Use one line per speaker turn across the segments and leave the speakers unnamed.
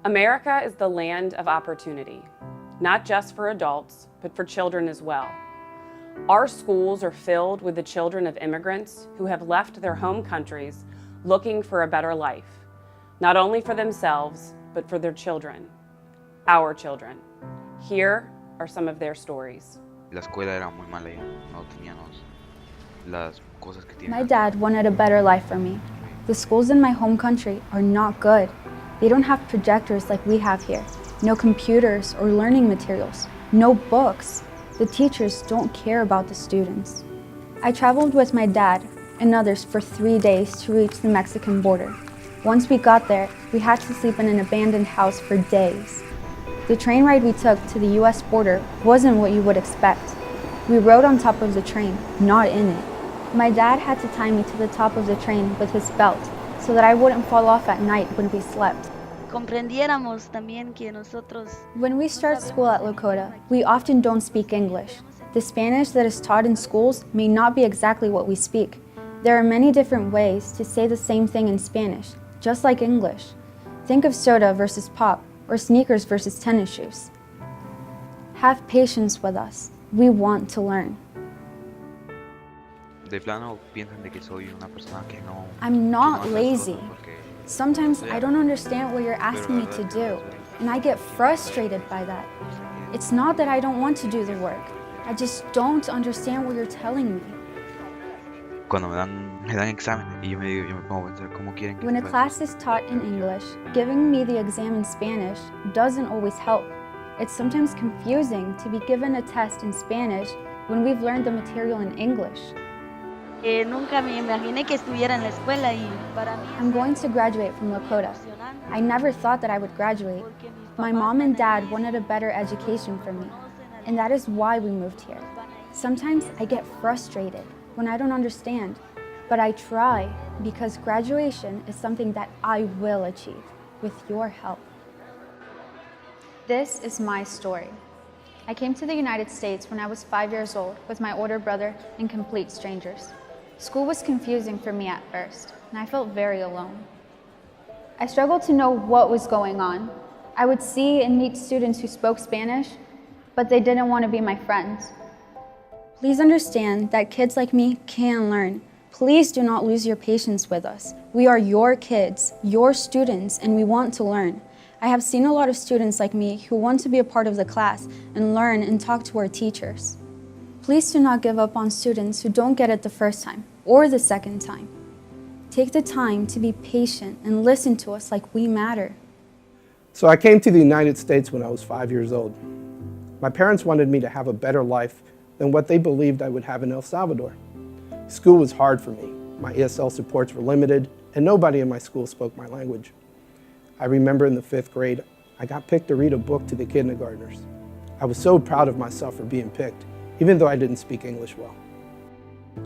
America is the land of opportunity, not just for adults, but for children as well. Our schools are filled with the children of immigrants who have left their home countries looking for a better life, not only for themselves, but for their children, our children. Here are some of their stories.
La escuela era muy mala ya, no teníamos las cosas que tienen.
My dad wanted a better life for me. The schools in my home country are not good. They don't have projectors like we have here, no computers or learning materials, no books. The teachers don't care about the students. I traveled with my dad and others for 3 days to reach the Mexican border. Once we got there, we had to sleep in an abandoned house for days. The train ride we took to the US border wasn't what you would expect. We rode on top of the train, not in it. My dad had to tie me to the top of the train with his belt so that I wouldn't fall off at night when we slept.
Comprendiéramos también que nosotros.
When we start school at Lakota, we often don't speak English. The Spanish that is taught in schools may not be exactly what we speak. There are many different ways to say the same thing in Spanish, just like English. Think of soda versus pop, or sneakers versus tennis shoes. Have patience with us. We want to learn.
De plano piensan de que soy una persona que no.
I'm not
que no hace las
lazy.
cosas porque
Sometimes I don't understand what you're asking me to do, and I get frustrated by that. It's not that I don't want to do the work. I just don't understand what you're telling me.
Cuando me dan exámenes y yo me pongo a pensar cómo quieren que
When a
yo
class is taught in English, giving me the exam in Spanish doesn't always help. It's sometimes confusing to be given a test in Spanish when we've learned the material in English.
Nunca me imaginé que estuviera en la escuela y para mí.
I'm going to graduate from Lakota. I never thought that I would graduate. My mom and dad wanted a better education for me, and that is why we moved here. Sometimes I get frustrated when I don't understand, but I try because graduation is something that I will achieve with your help. This is my story. I came to the United States when I was 5 years old with my older brother and complete strangers. School was confusing for me at first, and I felt very alone. I struggled to know what was going on. I would see and meet students who spoke Spanish, but they didn't want to be my friends. Please understand that kids like me can learn. Please do not lose your patience with us. We are your kids, your students, and we want to learn. I have seen a lot of students like me who want to be a part of the class and learn and talk to our teachers. Please do not give up on students who don't get it the first time or the second time. Take the time to be patient and listen to us like we matter.
So I came to the United States when I was 5 years old. My parents wanted me to have a better life than what they believed I would have in El Salvador. School was hard for me. My ESL supports were limited, and nobody in my school spoke my language. I remember in the 5th grade, I got picked to read a book to the kindergartners. I was so proud of myself for being picked, even though I didn't speak English well.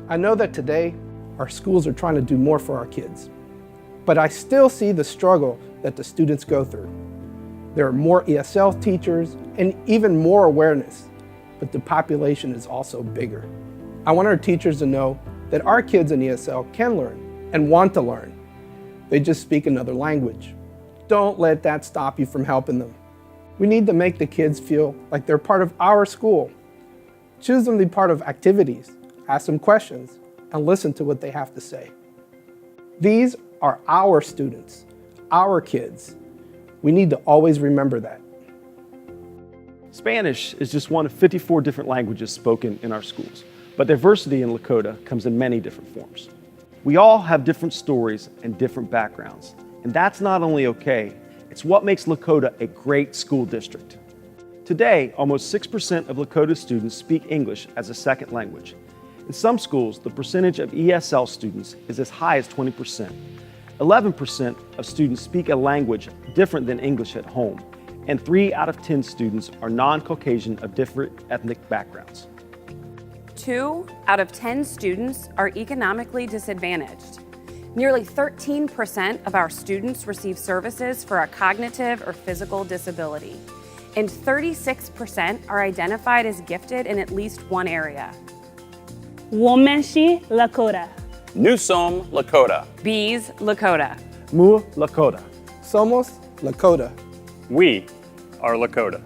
I know that today, our schools are trying to do more for our kids, but I still see the struggle that the students go through. There are more ESL teachers and even more awareness, but the population is also bigger. I want our teachers to know that our kids in ESL can learn and want to learn. They just speak another language. Don't let that stop you from helping them. We need to make the kids feel like they're part of our school. Choose them to be part of activities, ask them questions, and listen to what they have to say. These are our students, our kids. We need to always remember that.
Spanish is just one of 54 different languages spoken in our schools, but diversity in Lakota comes in many different forms. We all have different stories and different backgrounds, and that's not only okay, it's what makes Lakota a great school district. Today, almost 6% of Lakota students speak English as a second language. In some schools, the percentage of ESL students is as high as 20%. 11% of students speak a language different than English at home, and 3 out of 10 students are non-Caucasian of different ethnic backgrounds.
2 out of 10 students are economically disadvantaged. Nearly 13% of our students receive services for a cognitive or physical disability, and 36% are identified as gifted in at least one area.
Womenshi Lakota.
Newsom Lakota.
Bees Lakota.
Mu Lakota.
Somos Lakota.
We are Lakota.